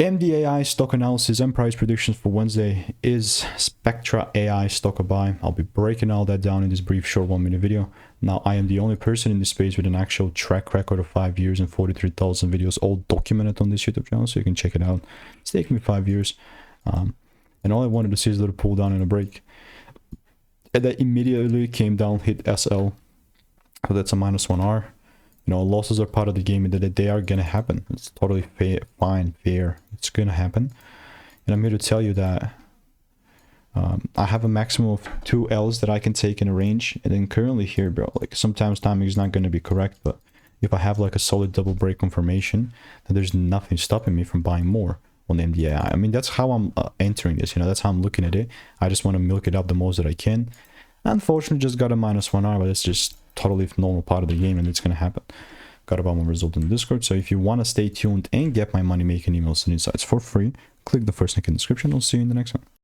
MDAI stock analysis and price predictions for Wednesday. Is Spectral AI stock a buy? I'll be breaking all that down in this brief short 1-minute video. Now, I am the only person in this space with an actual track record of 5 years and 43,000 videos all documented on this YouTube channel, so you can check it out. It's taken me 5 years, and all I wanted to see is a little pull down and a break, and that immediately came down, hit SL, so that's a -1R. You know, losses are part of the game, and that they are gonna happen. It's totally fair. It's gonna happen. And I'm here to tell you that I have a maximum of 2 L's that I can take in a range. And then currently here, bro, like sometimes timing is not gonna be correct, but if I have like a solid double break confirmation, then there's nothing stopping me from buying more on the MDAI. I mean, that's how I'm entering this. You know, that's how I'm looking at it. I just want to milk it up the most that I can. Unfortunately, just got a -1R, but it's just totally normal part of the game, and it's gonna happen. Got about my result in the Discord, so if you want to stay tuned and get my money making emails and insights for free, click the first link in the description. I'll see you in the next one.